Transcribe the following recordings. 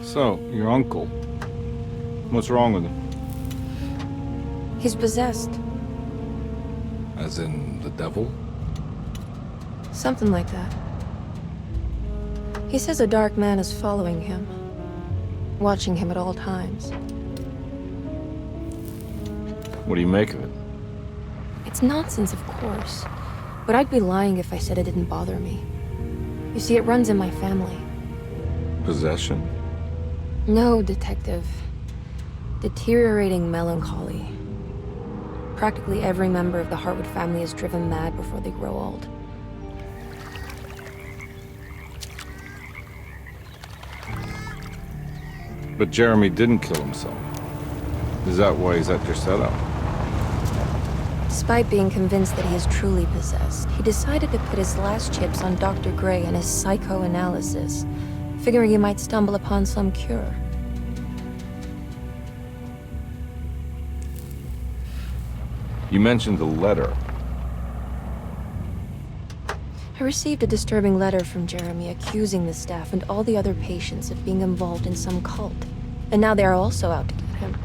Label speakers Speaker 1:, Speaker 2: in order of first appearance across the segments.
Speaker 1: So, your uncle. What's wrong with him?
Speaker 2: He's possessed.
Speaker 1: As in the devil?
Speaker 2: Something like that. He says a dark man is following him, watching him at all times.
Speaker 1: What do you make of it?
Speaker 2: It's nonsense, of course, but I'd be lying if I said it didn't bother me. You see, it runs in my family.
Speaker 1: Possession?
Speaker 2: No, Detective. Deteriorating melancholy. Practically every member of the Hartwood family is driven mad before they grow old.
Speaker 1: But Jeremy didn't kill himself. Is that why he's at your setup?
Speaker 2: Despite being convinced that he is truly possessed, he decided to put his last chips on Dr. Gray and his psychoanalysis, figuring he might stumble upon some cure.
Speaker 1: You mentioned the letter.
Speaker 2: I received a disturbing letter from Jeremy accusing the staff and all the other patients of being involved in some cult. And now they are also out to get him.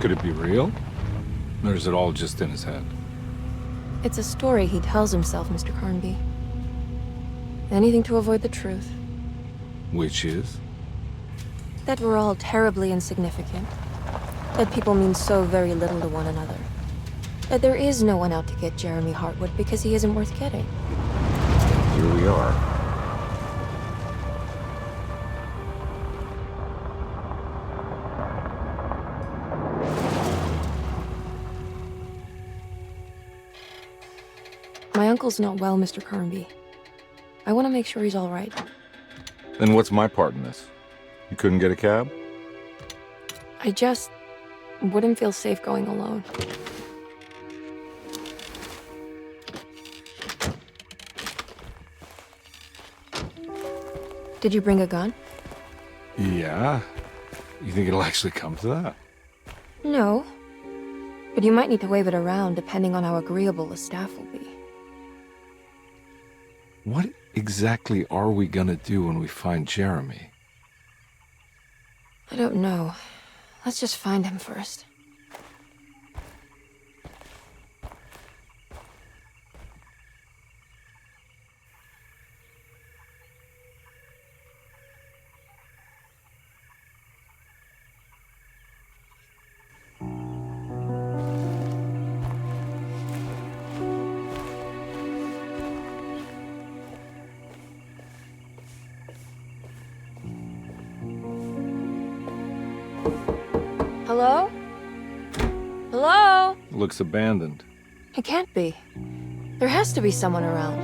Speaker 1: Could it be real? Or is it all just in his head?
Speaker 2: It's a story he tells himself, Mr. Carnby. Anything to avoid the truth.
Speaker 1: Which is?
Speaker 2: That we're all terribly insignificant. That people mean so very little to one another. That there is no one out to get Jeremy Hartwood because he isn't worth getting.
Speaker 1: Here we are.
Speaker 2: My uncle's not well, Mr. Carnby. I want to make sure he's all right.
Speaker 1: Then what's my part in this? You couldn't get a cab?
Speaker 2: I just wouldn't feel safe going alone. Did you bring a gun?
Speaker 1: Yeah. You think it'll actually come to that?
Speaker 2: No. But you might need to wave it around depending on how agreeable the staff will be.
Speaker 1: What exactly are we gonna do when we find Jeremy?
Speaker 2: I don't know. Let's just find him first. Hello? Hello?
Speaker 1: Looks abandoned.
Speaker 2: It can't be. There has to be someone around.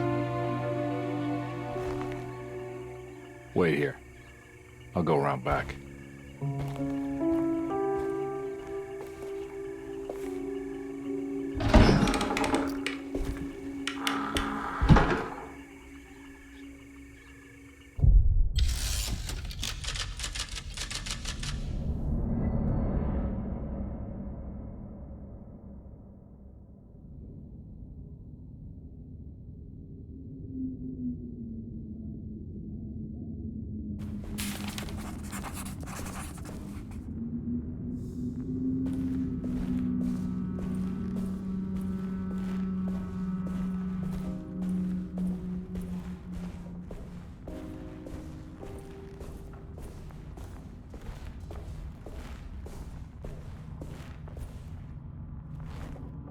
Speaker 1: Wait here. I'll go around back.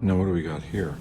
Speaker 1: Now what do we got here?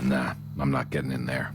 Speaker 3: Nah, I'm not getting in there.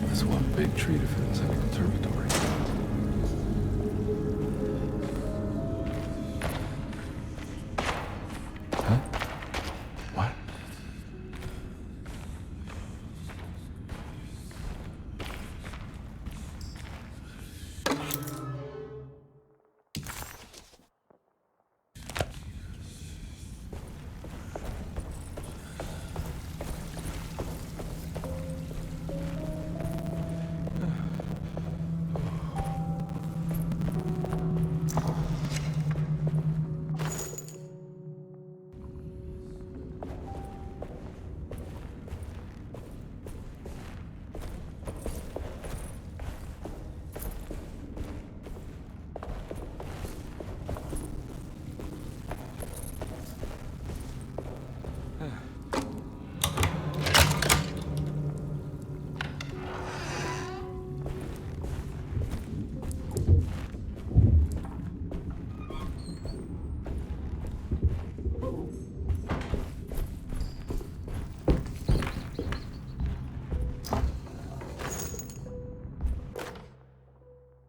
Speaker 3: That's one big tree to fit inside a conservatory. Huh? What?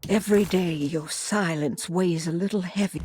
Speaker 4: Every day your silence weighs a little heavy.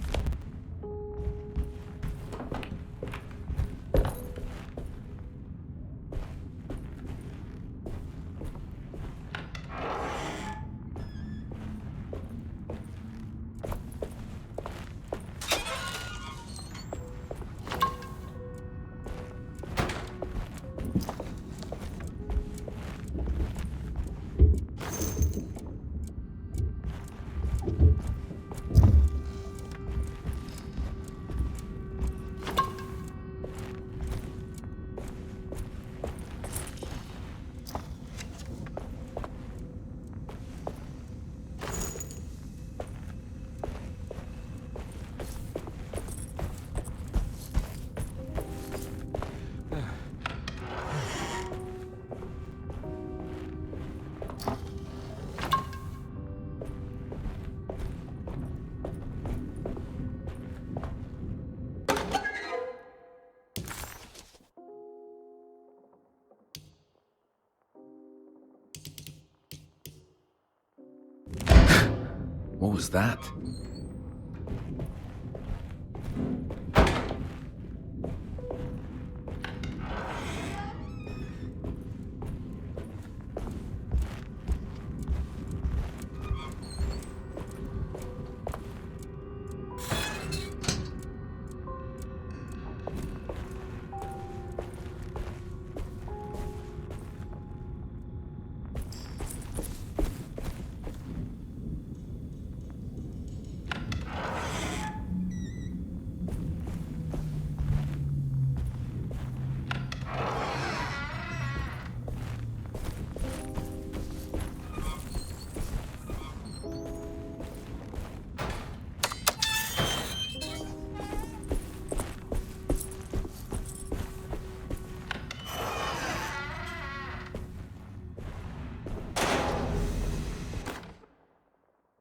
Speaker 3: What was that?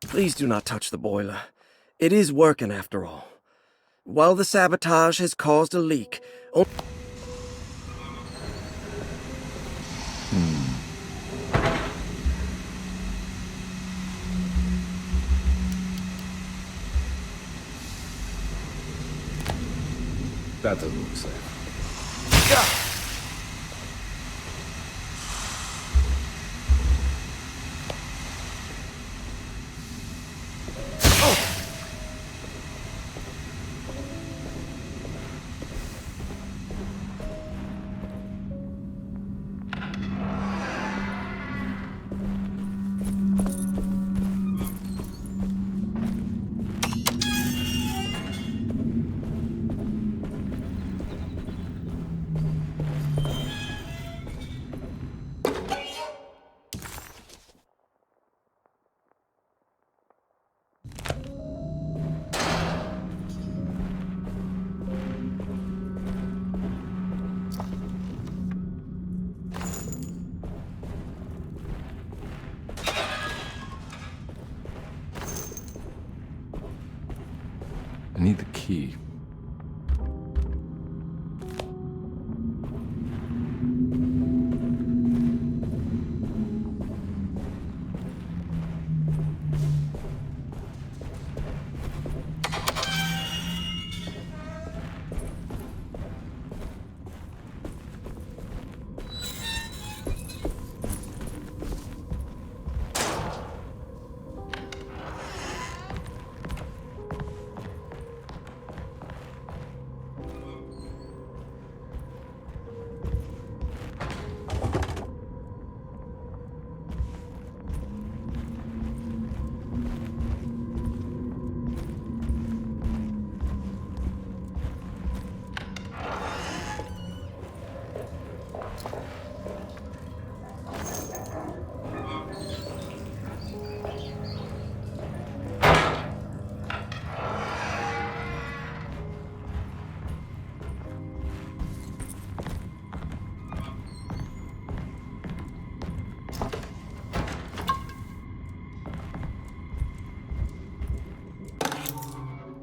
Speaker 5: Please do not touch the boiler. It is working after all. While the sabotage has caused a leak,
Speaker 3: That doesn't look safe. key.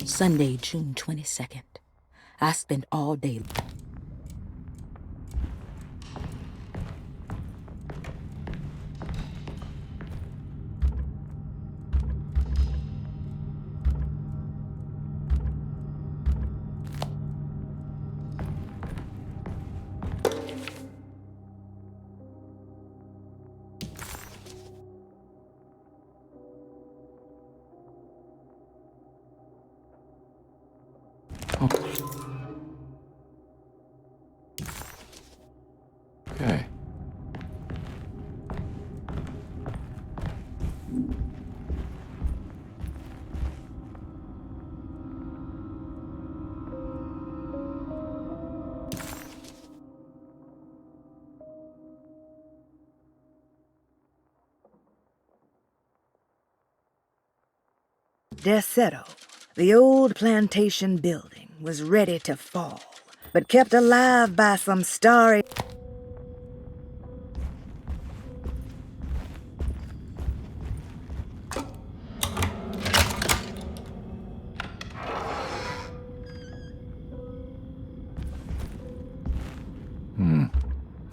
Speaker 6: Sunday, June 22nd. I spent all day.
Speaker 3: Okay.
Speaker 7: Desetto, the old plantation building, was ready to fall, but kept alive by some starry...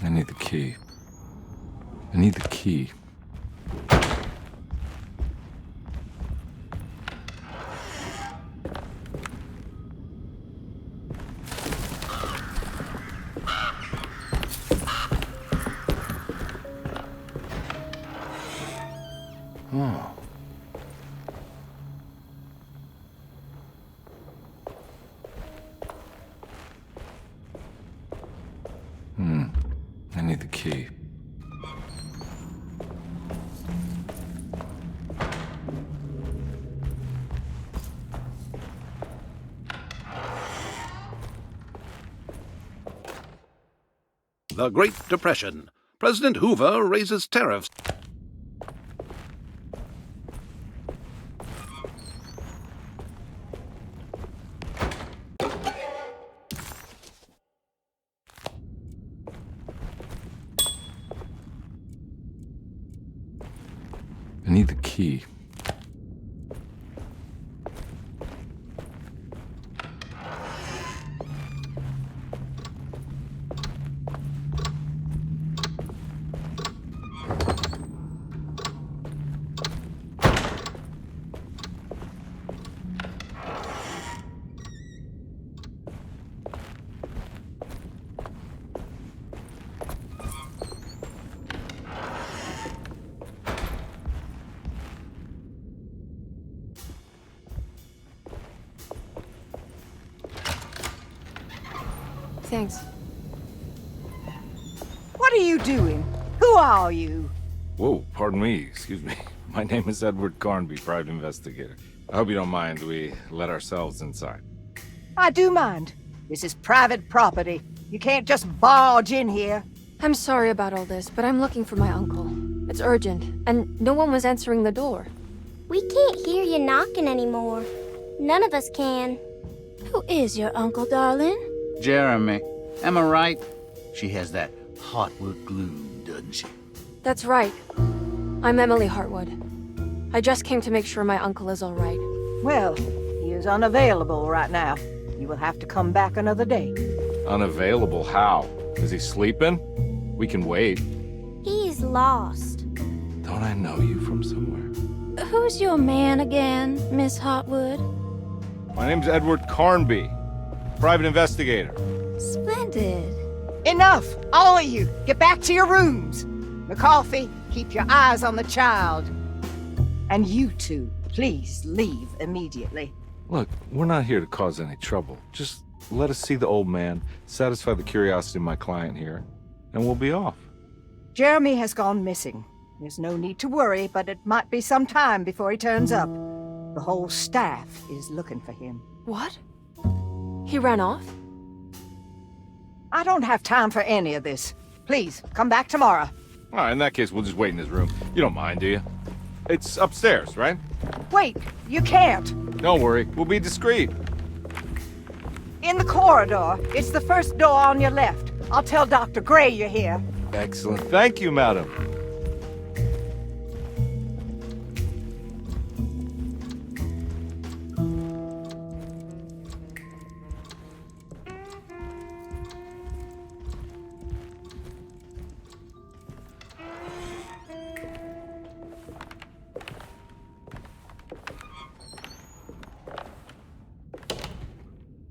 Speaker 3: I need the key. I need the key. Oh. I need the key.
Speaker 8: The Great Depression. President Hoover raises tariffs.
Speaker 3: I need the key.
Speaker 2: Thanks.
Speaker 4: What are you doing? Who are you?
Speaker 1: Whoa, pardon me, excuse me. My name is Edward Carnby, private investigator. I hope you don't mind we let ourselves inside.
Speaker 4: I do mind. This is private property. You can't just barge in here.
Speaker 2: I'm sorry about all this, but I'm looking for my uncle. It's urgent, and no one was answering the door.
Speaker 9: We can't hear you knocking anymore. None of us can.
Speaker 10: Who is your uncle, darling?
Speaker 11: Jeremy. Am I right? She has that Hartwood gloom, doesn't she?
Speaker 2: That's right. I'm Emily Hartwood. I just came to make sure my uncle is all right.
Speaker 4: Well, he is unavailable right now. You will have to come back another day.
Speaker 1: Unavailable how? Is he sleeping? We can wait.
Speaker 9: He's lost.
Speaker 1: Don't I know you from somewhere?
Speaker 10: Who's your man again, Miss Hotwood?
Speaker 1: My name's Edward Carnby, private investigator.
Speaker 10: Splendid.
Speaker 4: Enough! All of you, get back to your rooms. McCarthy, keep your eyes on the child. And you two, please leave immediately.
Speaker 1: Look, we're not here to cause any trouble. Just let us see the old man, satisfy the curiosity of my client here, and we'll be off.
Speaker 4: Jeremy has gone missing. There's no need to worry, but it might be some time before he turns up. The whole staff is looking for him.
Speaker 2: What? He ran off?
Speaker 4: I don't have time for any of this. Please, come back tomorrow.
Speaker 1: All right, in that case, we'll just wait in his room. You don't mind, do you? It's upstairs, right?
Speaker 4: Wait, you can't.
Speaker 1: Don't worry, we'll be discreet.
Speaker 4: In the corridor. It's the first door on your left. I'll tell Dr. Gray you're here.
Speaker 1: Excellent. Thank you, madam.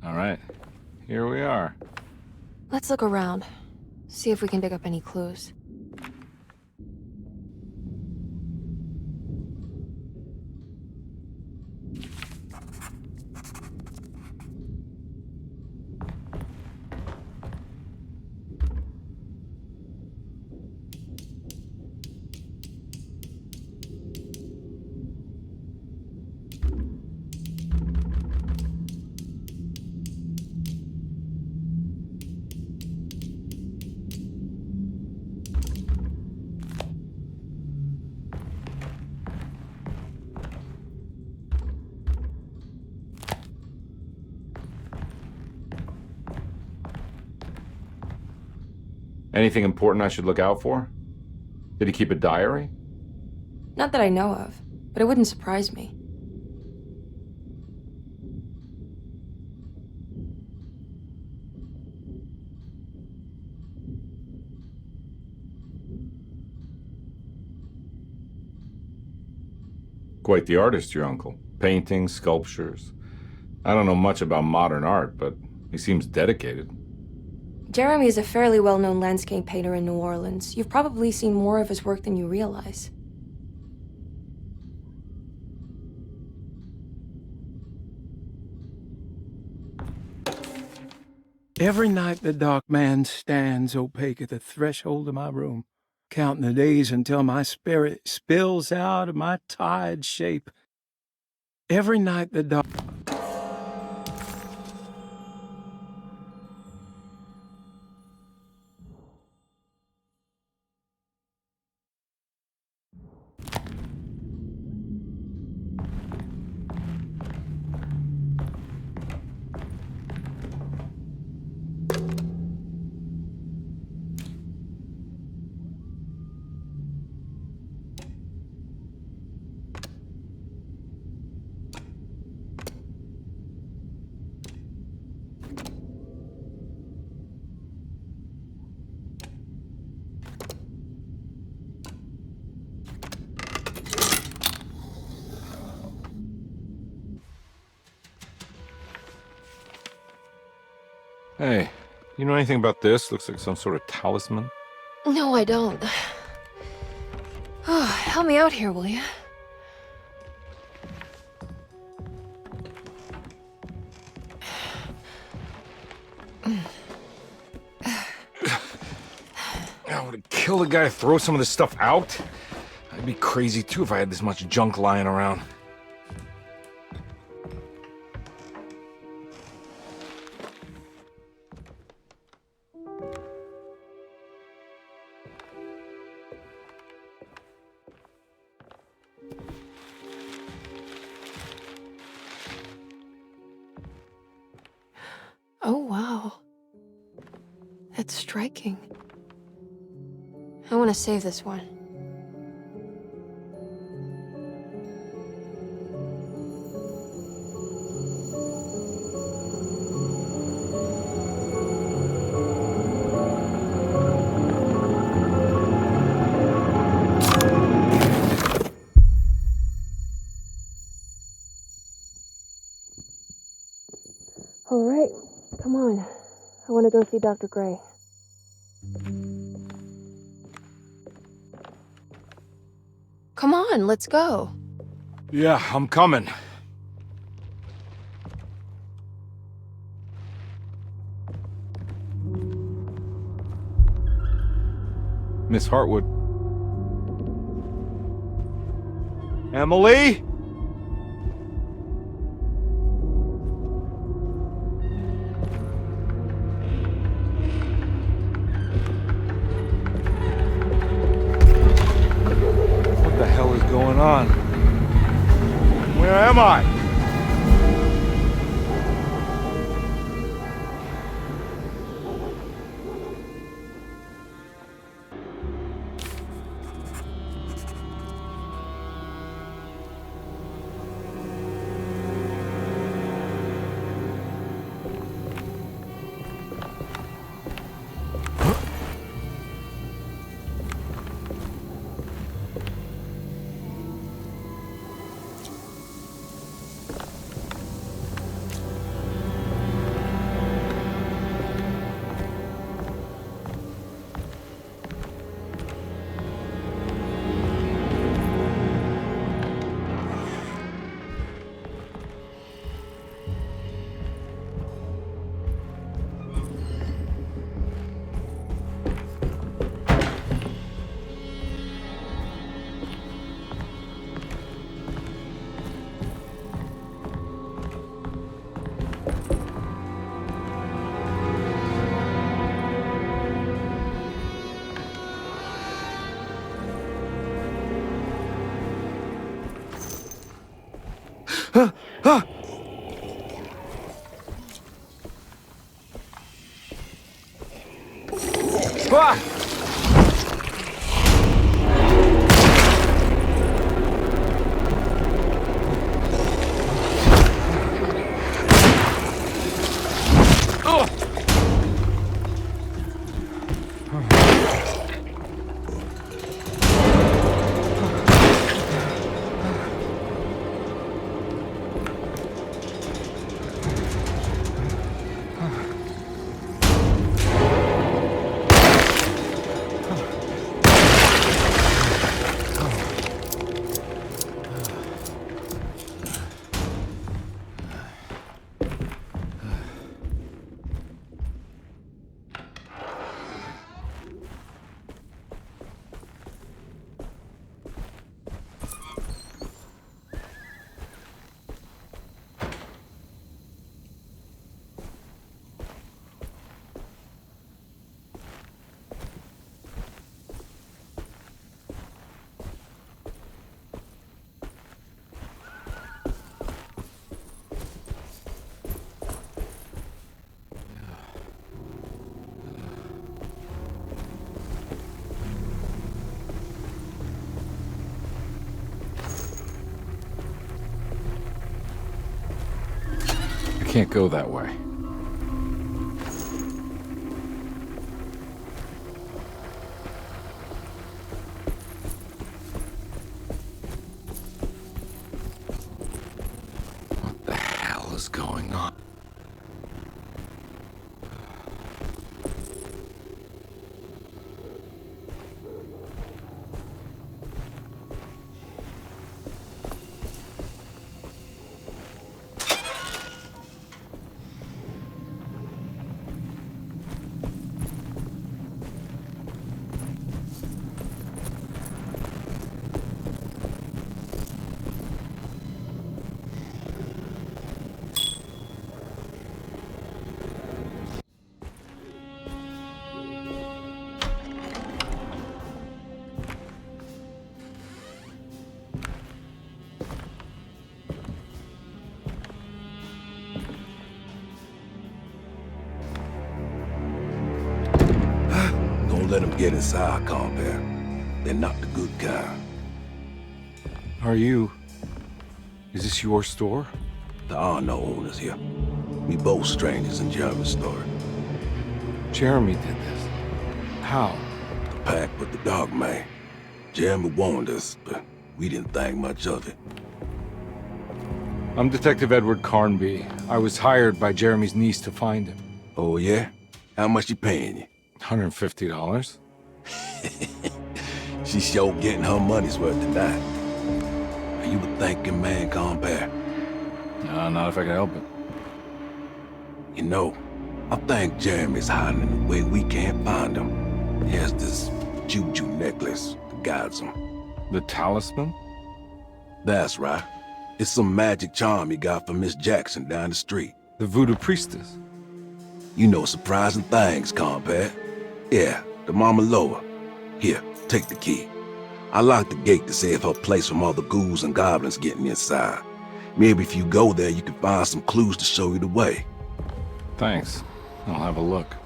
Speaker 1: All right, here we are.
Speaker 2: Let's look around. See if we can dig up any clues.
Speaker 1: Anything important I should look out for? Did he keep a diary?
Speaker 2: Not that I know of, but it wouldn't surprise me.
Speaker 1: Quite the artist, your uncle. Paintings, sculptures. I don't know much about modern art, but he seems dedicated.
Speaker 2: Jeremy is a fairly well-known landscape painter in New Orleans. You've probably seen more of his work than you realize.
Speaker 12: Every night the dark man stands opaque at the threshold of my room, counting the days until my spirit spills out of my tired shape. Every night the dark...
Speaker 1: Hey, you know anything about this? Looks like some sort of talisman.
Speaker 2: No, I don't. Oh, help me out here, will you?
Speaker 1: I would kill the guy to throw some of this stuff out. I'd be crazy too if I had this much junk lying around.
Speaker 2: Oh, wow. That's striking. I want to save this one. want to go see Dr. Gray. Come on, let's go.
Speaker 1: Yeah, I'm coming. Miss Hartwood. Emily? What the hell is going on? Where am I? Can't go that way. What the hell is going on?
Speaker 13: Let them get inside, compound. They're not the good kind.
Speaker 1: Are you... Is this your store?
Speaker 13: There are no owners here. We both strangers in Jeremy's store.
Speaker 1: Jeremy did this. How?
Speaker 13: The pact with the dog man. Jeremy warned us, but we didn't think much of it.
Speaker 1: I'm Detective Edward Carnby. I was hired by Jeremy's niece to find him.
Speaker 13: Oh, yeah? How much she paying you?
Speaker 1: $150?
Speaker 13: She sure getting her money's worth tonight. Are you a thinking man, compare?
Speaker 1: No, not if I can help it.
Speaker 13: You know, I think Jeremy's hiding in a way we can't find him. He has this juju necklace that guides him.
Speaker 1: The talisman?
Speaker 13: That's right. It's some magic charm he got from Miss Jackson down the street.
Speaker 1: The voodoo priestess?
Speaker 13: You know surprising things, compare. Yeah, the Mama Loa. Here, take the key. I locked the gate to save her place from all the ghouls and goblins getting inside. Maybe if you go there, you can find some clues to show you the way.
Speaker 1: Thanks. I'll have a look.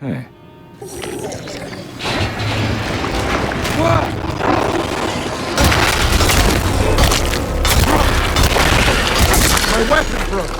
Speaker 1: Hey.
Speaker 12: My weapon broke!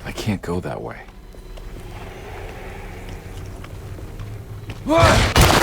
Speaker 1: I can't go that way. Oh.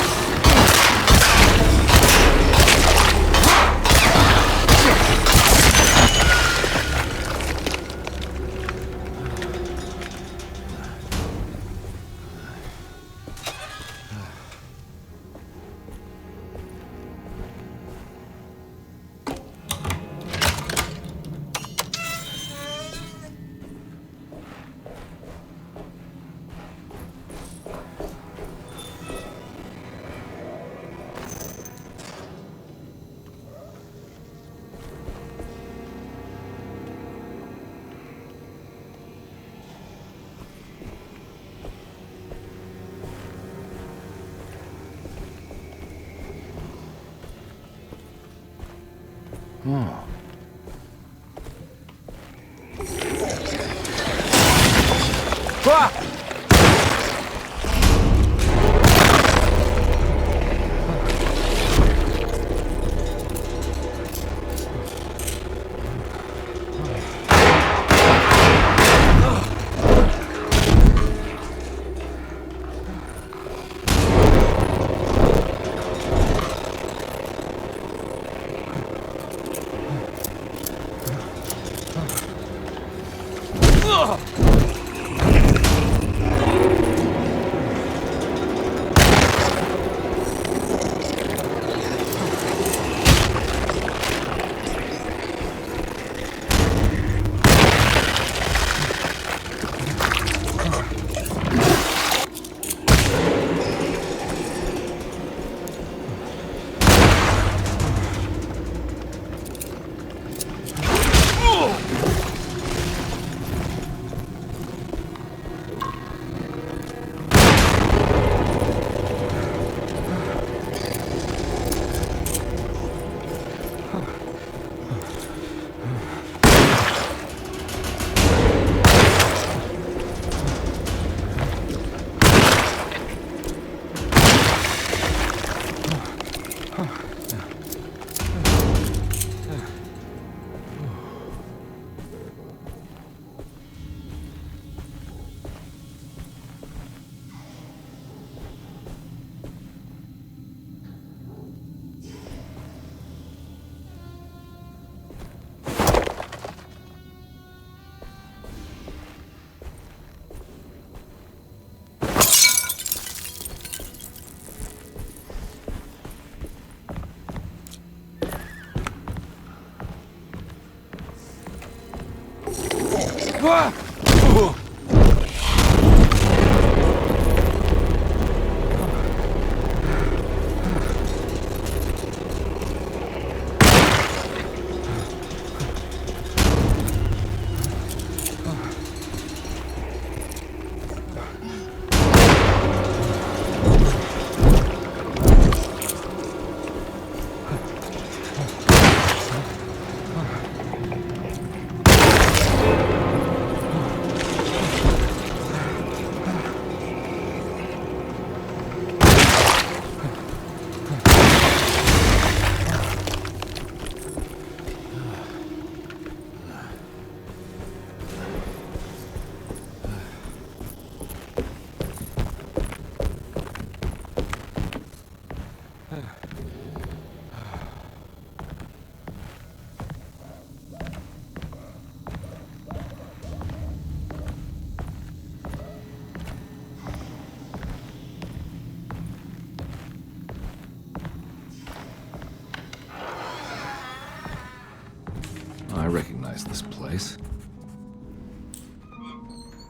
Speaker 3: I recognize this place.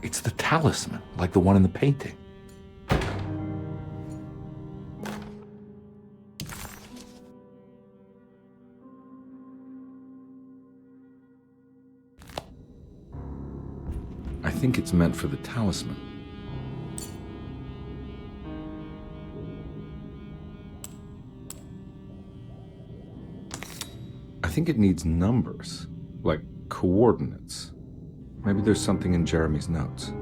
Speaker 3: It's the talisman, like the one in the painting. I think it's meant for the talisman. I think it needs numbers, like coordinates. Maybe there's something in Jeremy's notes.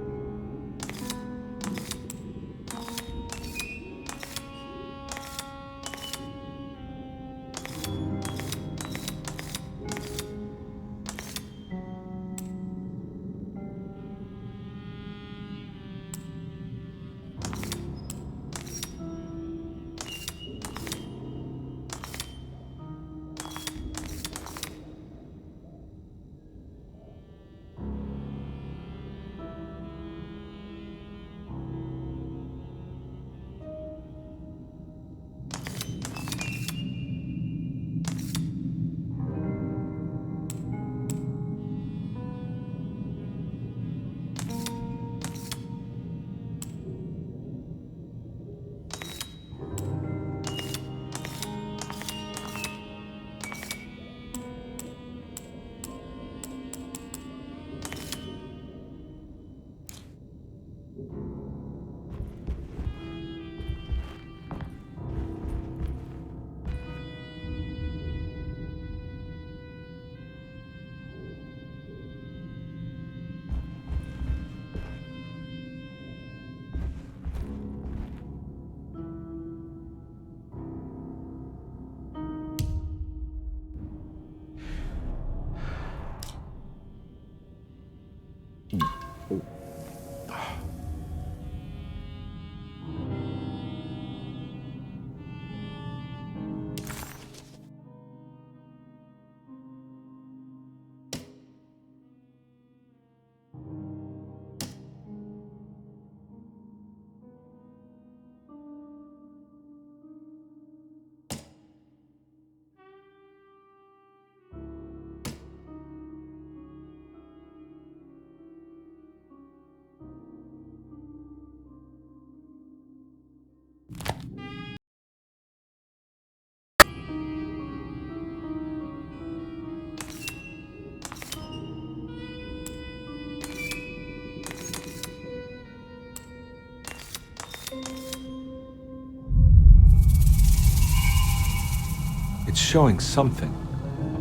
Speaker 3: It's showing something.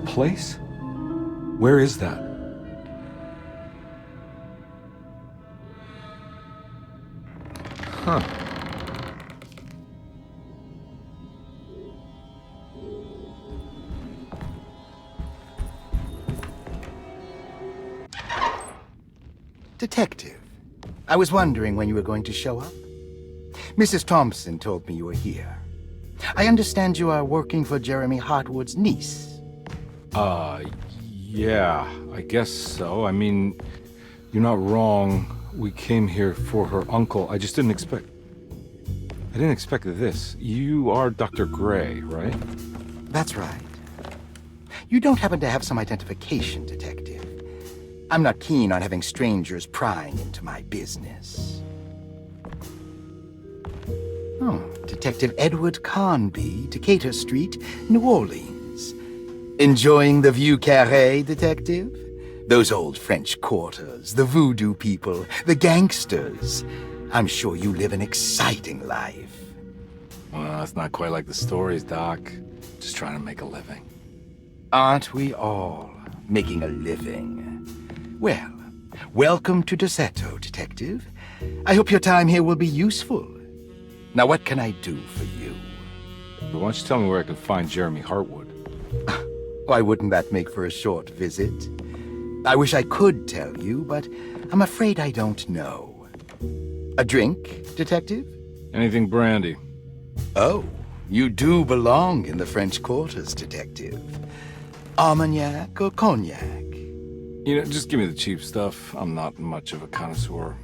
Speaker 3: A place? Where is that? Huh.
Speaker 14: Detective, I was wondering when you were going to show up. Mrs. Thompson told me you were here. I understand you are working for Jeremy Hartwood's niece.
Speaker 3: Yeah, I guess so. I mean, you're not wrong. We came here for her uncle. I just didn't expect... I didn't expect this. You are Dr. Gray, right?
Speaker 14: That's right. You don't happen to have some identification, Detective. I'm not keen on having strangers prying into my business. Oh, Detective Edward Carnby, Decatur Street, New Orleans. Enjoying the Vieux Carré, Detective? Those old French quarters, the voodoo people, the gangsters. I'm sure you live an exciting life.
Speaker 3: Well, it's not quite like the stories, Doc. Just trying to make a living.
Speaker 14: Aren't we all making a living? Well, welcome to Deseto, Detective. I hope your time here will be useful. Now, what can I do for you?
Speaker 3: But why don't you tell me where I can find Jeremy Hartwood?
Speaker 14: Why wouldn't that make for a short visit? I wish I could tell you, but I'm afraid I don't know. A drink, Detective?
Speaker 3: Anything brandy.
Speaker 14: Oh, you do belong in the French quarters, Detective. Armagnac or cognac?
Speaker 3: You know, just give me the cheap stuff. I'm not much of a connoisseur.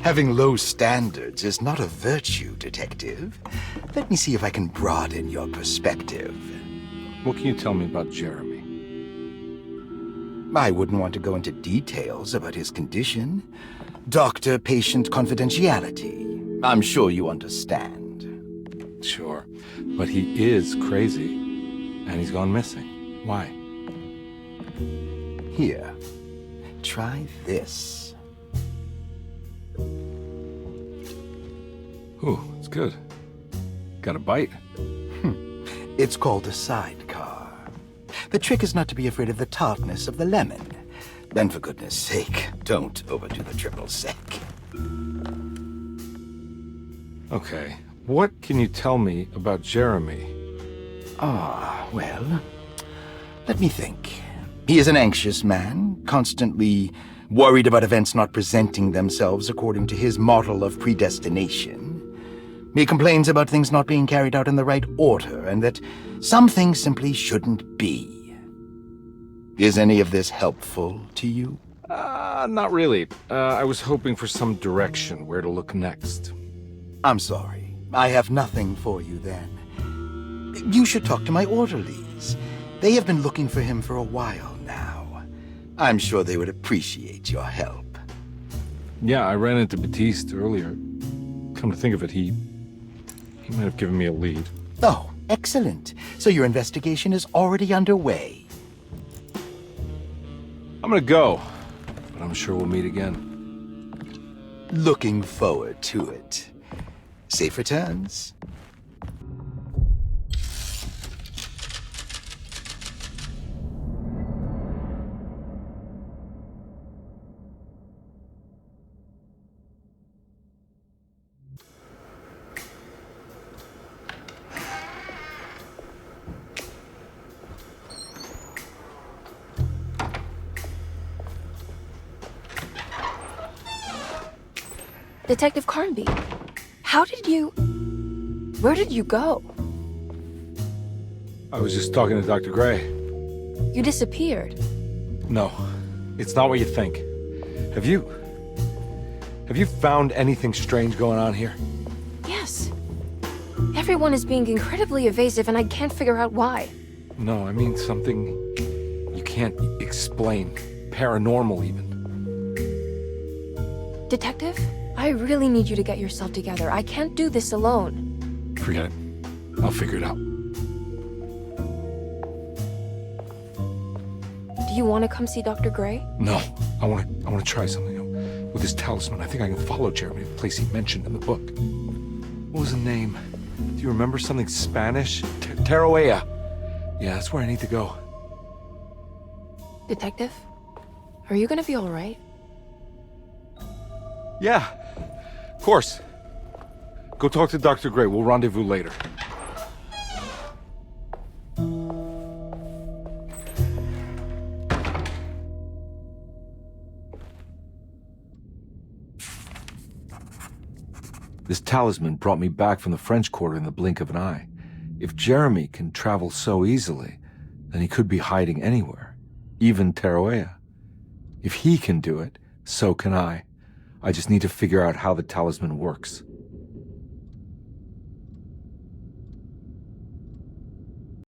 Speaker 14: Having low standards is not a virtue, Detective. Let me see if I can broaden your perspective.
Speaker 3: What can you tell me about Jeremy?
Speaker 14: I wouldn't want to go into details about his condition. Doctor-patient confidentiality. I'm sure you understand.
Speaker 3: Sure, but he is crazy, and he's gone missing. Why?
Speaker 14: Here, try this.
Speaker 3: Ooh, it's good. Got a bite?
Speaker 14: It's called a sidecar. The trick is not to be afraid of the tartness of the lemon. Then, for goodness sake, don't overdo the triple sec.
Speaker 3: Okay, what can you tell me about Jeremy?
Speaker 14: Well, let me think. He is an anxious man, constantly worried about events not presenting themselves according to his model of predestination. He complains about things not being carried out in the right order, and that some things simply shouldn't be. Is any of this helpful to you?
Speaker 3: Not really. I was hoping for some direction, where to look next.
Speaker 14: I'm sorry. I have nothing for you then. You should talk to my orderlies. They have been looking for him for a while now. I'm sure they would appreciate your help.
Speaker 3: Yeah, I ran into Batiste earlier. Come to think of it, he might have given me a lead.
Speaker 14: Oh, excellent. So your investigation is already underway.
Speaker 3: I'm gonna go, but I'm sure we'll meet again.
Speaker 14: Looking forward to it. Safe returns.
Speaker 2: Detective Carnby, where did you go?
Speaker 3: I was just talking to Dr. Gray.
Speaker 2: You disappeared.
Speaker 3: No, it's not what you think. Have you found anything strange going on here?
Speaker 2: Yes. Everyone is being incredibly evasive and I can't figure out why.
Speaker 3: No, I mean something you can't explain. Paranormal, even.
Speaker 2: Detective, I really need you to get yourself together. I can't do this alone.
Speaker 3: Forget it. I'll figure it out.
Speaker 2: Do you want to come see Dr. Gray?
Speaker 3: No, I want to try something. With this talisman, I think I can follow Jeremy to the place he mentioned in the book. What was the name? Do you remember something Spanish? Tarawea. Yeah, that's where I need to go.
Speaker 2: Detective, are you gonna be all right?
Speaker 3: Yeah, of course. Go talk to Dr. Gray. We'll rendezvous later. This talisman brought me back from the French Quarter in the blink of an eye. If Jeremy can travel so easily, then he could be hiding anywhere, even Tarawea. If he can do it, so can I. I just need to figure out how the talisman works.